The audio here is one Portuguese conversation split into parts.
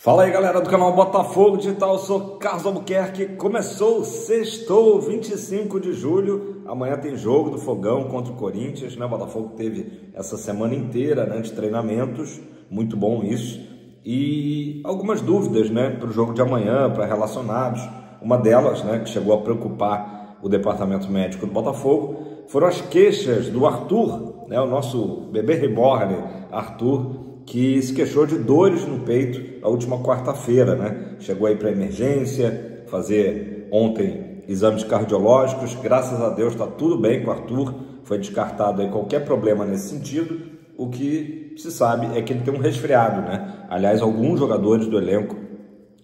Fala aí, galera do canal Botafogo Digital, eu sou Carlos Albuquerque. Começou, sextou, 25 de julho, amanhã tem jogo do Fogão contra o Corinthians, né? O Botafogo teve essa semana inteira, né, de treinamentos, muito bom isso, e algumas dúvidas, né, para o jogo de amanhã, para relacionados. Uma delas, né, que chegou a preocupar o departamento médico do Botafogo, foram as queixas do Arthur, né, o nosso bebê reborn, Arthur, que se queixou de dores no peito a última quarta-feira, né? Chegou aí para emergência, fazer ontem exames cardiológicos, graças a Deus está tudo bem com o Arthur, foi descartado aí qualquer problema nesse sentido. O que se sabe é que ele tem um resfriado, né? Aliás, alguns jogadores do elenco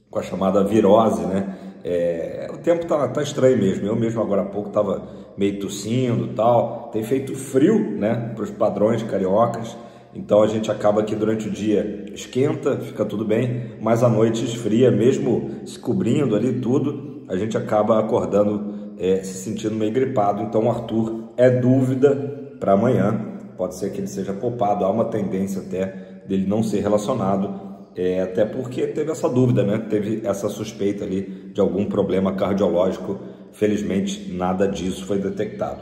com a chamada virose, né? O tempo tá estranho mesmo, eu mesmo agora há pouco estava meio tossindo e tal, tem feito frio, né? Para os padrões cariocas. Então a gente acaba que durante o dia esquenta, fica tudo bem, mas à noite esfria, mesmo se cobrindo ali tudo, a gente acaba acordando se sentindo meio gripado. Então o Arthur é dúvida para amanhã, pode ser que ele seja poupado, há uma tendência até dele não ser relacionado, até porque teve essa dúvida, né? Teve essa suspeita ali de algum problema cardiológico, felizmente nada disso foi detectado.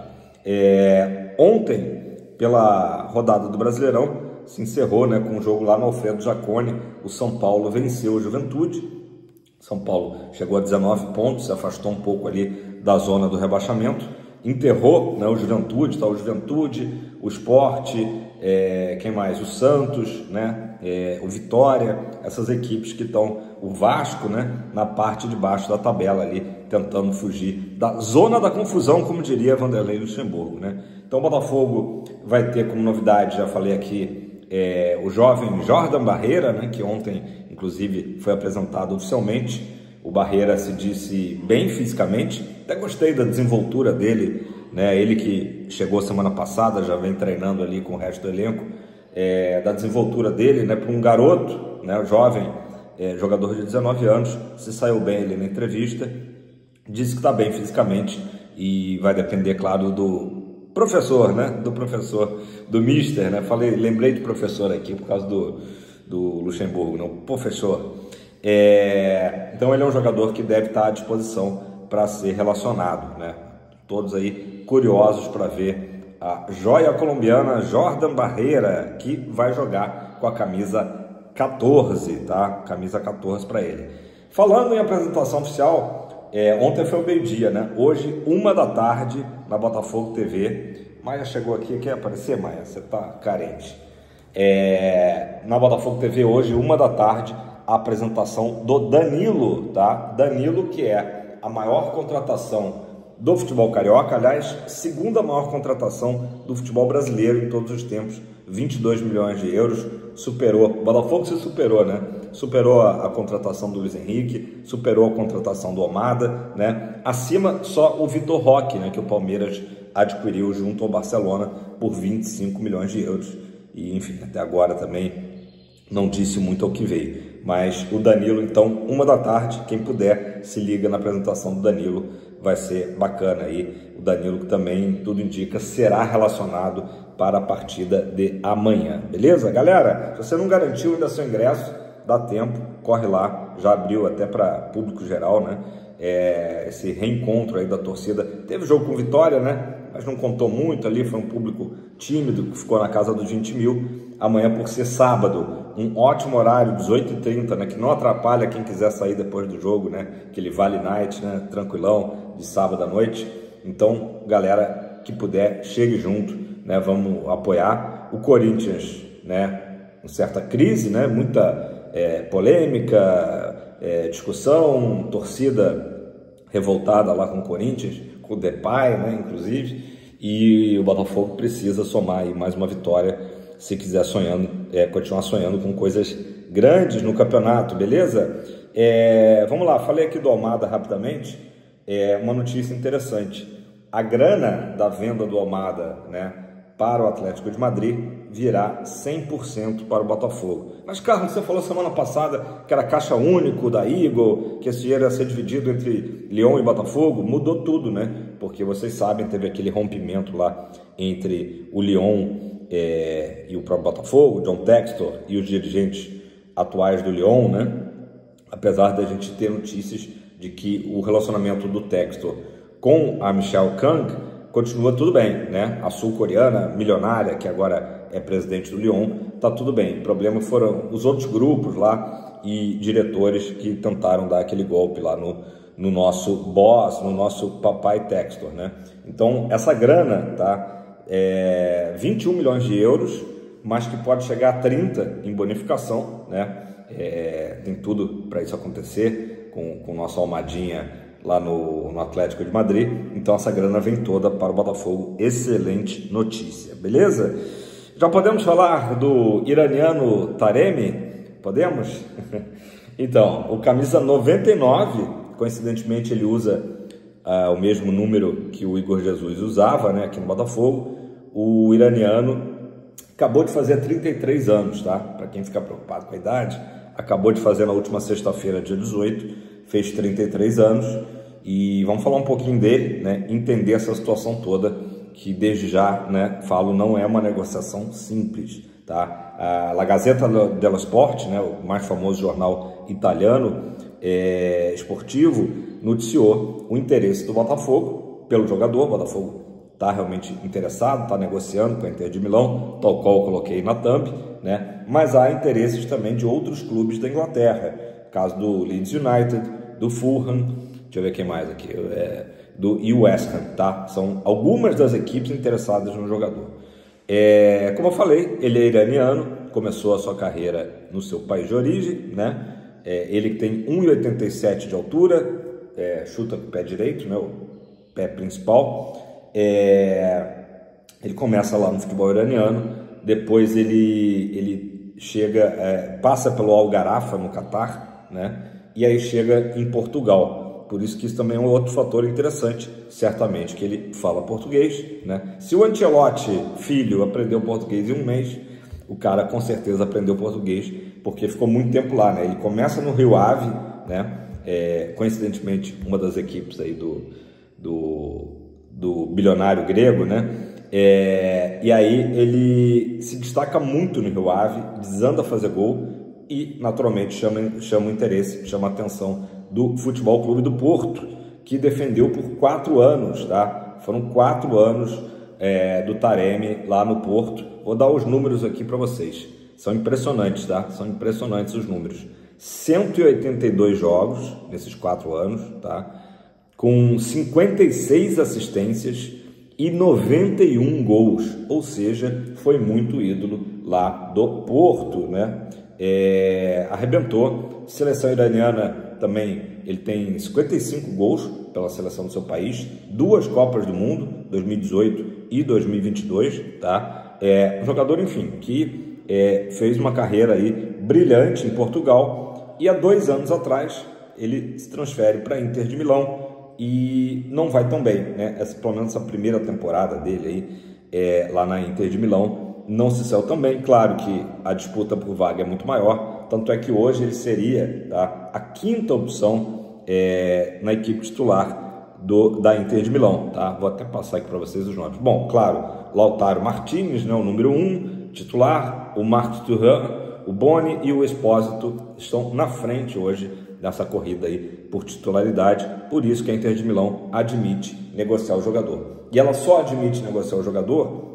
Ontem, pela rodada do Brasileirão, se encerrou, né, com um jogo lá no Alfredo Jaconi. O São Paulo venceu o Juventude. São Paulo chegou a 19 pontos, se afastou um pouco ali da zona do rebaixamento. Enterrou, né, o Juventude, tá? O Juventude, o Sport, quem mais? O Santos, né? O Vitória, essas equipes que estão, o Vasco, né, na parte de baixo da tabela ali, tentando fugir da zona da confusão, como diria Vanderlei Luxemburgo, né? Então o Botafogo vai ter como novidade, já falei aqui, o jovem Jordan Barreira, né, que ontem inclusive foi apresentado oficialmente. O Barreira se disse bem fisicamente, até gostei da desenvoltura dele, né? Ele que chegou semana passada, já vem treinando ali com o resto do elenco, da desenvoltura dele, né, para um garoto, né, jovem, jogador de 19 anos, se saiu bem ali na entrevista, disse que está bem fisicamente e vai depender, claro, do professor, né, do mister, né, lembrei de professor aqui por causa do Luxemburgo, não, professor. Então ele é um jogador que deve estar à disposição para ser relacionado, né? Todos aí curiosos para ver a joia colombiana Jordan Barreira, que vai jogar com a camisa 14, tá? Camisa 14 para ele. Falando em apresentação oficial, ontem foi o meio-dia, né? Hoje, 1 da tarde, na Botafogo TV. Maia chegou aqui, quer aparecer, Maia? Você tá carente. Na Botafogo TV hoje, 1 da tarde, a apresentação do Danilo, tá? Danilo, que é a maior contratação do futebol carioca, aliás, segunda maior contratação do futebol brasileiro em todos os tempos, 22 milhões de euros, superou, o Botafogo se superou, né? Superou a contratação do Luiz Henrique, superou a contratação do Almada, né? Acima só o Vitor Roque, né, que o Palmeiras adquiriu junto ao Barcelona por 25 milhões de euros. E, enfim, até agora também não disse muito ao que veio. Mas o Danilo, então, 1 da tarde, quem puder, se liga na apresentação do Danilo, vai ser bacana aí. O Danilo, que também, tudo indica, será relacionado para a partida de amanhã. Beleza, galera? Se você não garantiu ainda seu ingresso, dá tempo, corre lá, já abriu até para público geral, né? Esse reencontro aí da torcida. Teve jogo com Vitória, né? Mas não contou muito ali, foi um público tímido, que ficou na casa dos 20 mil. Amanhã, por ser sábado, um ótimo horário, 18h30, né? Que não atrapalha quem quiser sair depois do jogo, né? Aquele Vale Night, né? Tranquilão, de sábado à noite. Então, galera que puder, chegue junto, né? Vamos apoiar o Corinthians, né? Com certa crise, né? Muita polêmica, discussão, torcida revoltada lá com o Corinthians, com o Depay, né? Inclusive, e o Botafogo precisa somar aí mais uma vitória se quiser continuar sonhando com coisas grandes no campeonato, beleza? Vamos lá, falei aqui do Almada rapidamente, uma notícia interessante. A grana da venda do Almada, né, para o Atlético de Madrid virá 100% para o Botafogo. Mas, Carlos, você falou semana passada que era caixa único da Eagle, que esse dinheiro ia ser dividido entre Lyon e Botafogo. Mudou tudo, né? Porque vocês sabem, teve aquele rompimento lá entre o Lyon e o próprio Botafogo, John Textor e os dirigentes atuais do Lyon, né? apesar da gente ter notícias de que o relacionamento do Textor com a Michelle Kang continua tudo bem, né? A sul-coreana milionária, que agora é presidente do Lyon, tá tudo bem. O problema foram os outros grupos lá e diretores que tentaram dar aquele golpe lá no nosso boss, no nosso papai Textor, né? Então, essa grana, tá? 21 milhões de euros, mas que pode chegar a 30 em bonificação, né? Tem tudo para isso acontecer com o nosso Almadinha lá no Atlético de Madrid. Então essa grana vem toda para o Botafogo. Excelente notícia, beleza? Já podemos falar do iraniano Taremi? Podemos? Então, o camisa 99, coincidentemente ele usa o mesmo número que o Igor Jesus usava, né, aqui no Botafogo. O iraniano acabou de fazer 33 anos, tá? Para quem fica preocupado com a idade, acabou de fazer na última sexta-feira, dia 18, fez 33 anos, e vamos falar um pouquinho dele, né? Entender essa situação toda, que desde já, né, falo, não é uma negociação simples, tá? A La Gazzetta dello Sport, né, o mais famoso jornal italiano esportivo, noticiou o interesse do Botafogo pelo jogador. O Botafogo está realmente interessado, está negociando com a Inter de Milão, tal qual eu coloquei na thumb, né? Mas há interesses também de outros clubes da Inglaterra, caso do Leeds United, do Fulham, deixa eu ver quem mais aqui, do West Ham, tá? São algumas das equipes interessadas no jogador. Como eu falei, ele é iraniano, começou a sua carreira no seu país de origem, né? Ele tem 1,87 de altura, chuta com o pé direito, né? O pé principal. Ele começa lá no futebol iraniano, depois ele chega, passa pelo Al Gharafa no Catar, né? E aí chega em Portugal. Por isso que isso também é um outro fator interessante, certamente que ele fala português, né? Se o Ancelotti filho aprendeu português em um mês, o cara com certeza aprendeu português, porque ficou muito tempo lá, né? Ele começa no Rio Ave, né? Coincidentemente uma das equipes aí do bilionário grego, né? E aí ele se destaca muito no Rio Ave, desanda a fazer gol e naturalmente chama o interesse, chama a atenção do Futebol Clube do Porto, que defendeu por 4 anos, tá? Foram 4 anos do Taremi lá no Porto. Vou dar os números aqui para vocês, são impressionantes, tá? São impressionantes os números. 182 jogos nesses 4 anos, tá? Com 56 assistências e 91 gols, ou seja, foi muito ídolo lá do Porto, né? Arrebentou. Seleção iraniana também, ele tem 55 gols pela seleção do seu país, 2 Copas do Mundo, 2018 e 2022, tá? Um jogador, enfim, que fez uma carreira aí brilhante em Portugal, e há 2 anos atrás ele se transfere para a Inter de Milão e não vai tão bem, né? Pelo menos essa primeira temporada dele aí lá na Inter de Milão não se saiu tão bem. Claro que a disputa por vaga é muito maior, tanto é que hoje ele seria, tá, a 5ª opção na equipe titular da Inter de Milão, tá? Vou até passar aqui para vocês os nomes. Bom, claro, Lautaro Martinez, né, o número 1 titular, o Marcos Thuram, o Boni e o Expósito estão na frente hoje nessa corrida aí por titularidade. Por isso que a Inter de Milão admite negociar o jogador. E ela só admite negociar o jogador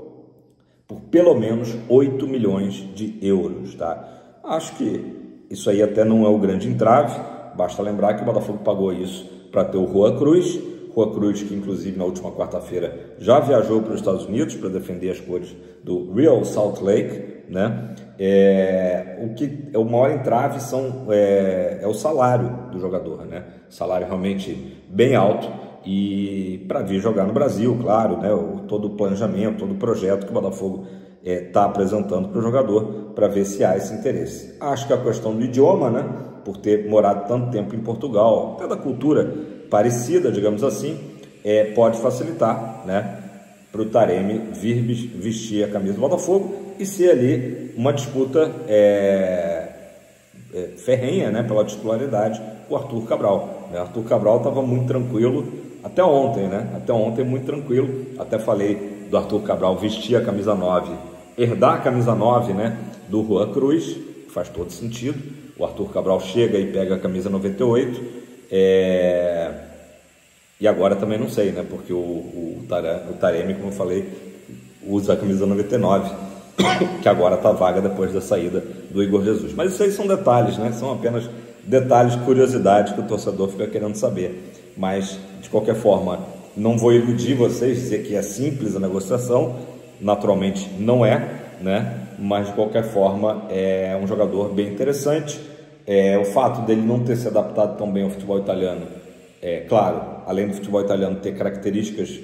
por pelo menos 8 milhões de euros, tá? Acho que isso aí até não é o grande entrave. Basta lembrar que o Botafogo pagou isso para ter o Juan Cruz, que inclusive na última quarta-feira já viajou para os Estados Unidos para defender as cores do Real Salt Lake, né? O maior entrave é o salário do jogador, né? Salário realmente bem alto, e para vir jogar no Brasil, claro, né? Todo o planejamento, todo o projeto que o Botafogo está apresentando para o jogador, para ver se há esse interesse. Acho que a questão do idioma, né? Por ter morado tanto tempo em Portugal, até da cultura parecida, digamos assim, pode facilitar, né, para o Taremi vir vestir a camisa do Botafogo e ser ali uma disputa ferrenha, né, pela titularidade com o Arthur Cabral. Arthur Cabral estava muito tranquilo até ontem, né? Até ontem muito tranquilo. Até falei do Arthur Cabral vestir a camisa 9, herdar a camisa 9, né, do Juan Cruz, faz todo sentido. o Arthur Cabral chega e pega a camisa 98, e agora também não sei, né? Porque o Taremi, como eu falei, usa a camisa 99, que agora está vaga depois da saída do Igor Jesus. Mas isso aí são detalhes, né? São apenas detalhes, curiosidades que o torcedor fica querendo saber. Mas, de qualquer forma, não vou iludir vocês, dizer que é simples a negociação, naturalmente não é, né? Mas, de qualquer forma, é um jogador bem interessante. O fato dele não ter se adaptado tão bem ao futebol italiano, claro, além do futebol italiano ter características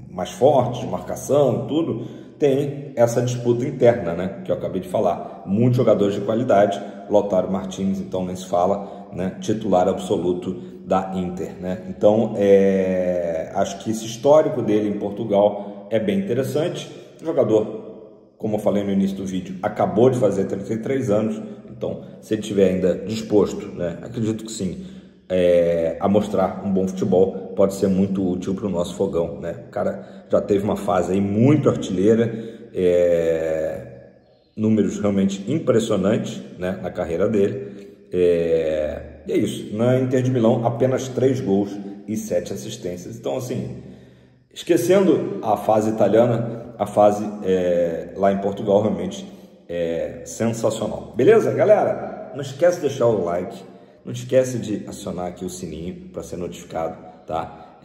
mais fortes, de marcação e tudo, tem essa disputa interna, né, que eu acabei de falar. Muitos jogadores de qualidade, Lautaro Martins, então nem se fala, né, titular absoluto da Inter, né? Então, acho que esse histórico dele em Portugal é bem interessante. O jogador, como eu falei no início do vídeo, acabou de fazer 33 anos, então, se ele estiver ainda disposto, né, acredito que sim, a mostrar um bom futebol, pode ser muito útil para o nosso Fogão, né? O cara já teve uma fase aí muito artilheira, números realmente impressionantes, né, na carreira dele, e é isso. Na Inter de Milão, apenas 3 gols e 7 assistências. Então, assim, esquecendo a fase italiana, a fase lá em Portugal realmente é sensacional. Beleza, galera? Não esquece de deixar o like, não esquece de acionar aqui o sininho para ser notificado, tá?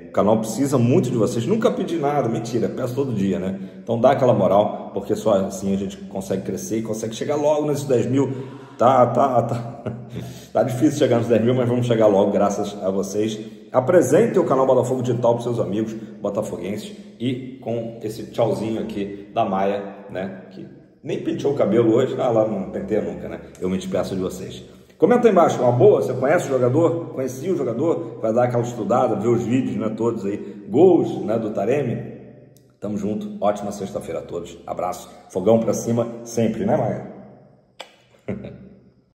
O canal precisa muito de vocês. Nunca pedi nada, mentira, peço todo dia, né? Então dá aquela moral, porque só assim a gente consegue crescer e consegue chegar logo nesses 10 mil. Tá difícil chegar nos 10 mil, mas vamos chegar logo, graças a vocês. Apresentem o canal Botafogo Digital para seus amigos botafoguenses, e com esse tchauzinho aqui da Maia, né, que nem penteou o cabelo hoje, lá não penteia nunca, né? Eu me despeço de vocês. Comenta aí embaixo, uma boa, você conhece o jogador? Conhecia o jogador? Vai dar aquela estudada, ver os vídeos, né, todos aí, gols, né, do Taremi. Tamo junto, ótima sexta-feira a todos, abraço, fogão pra cima sempre, né, Maia?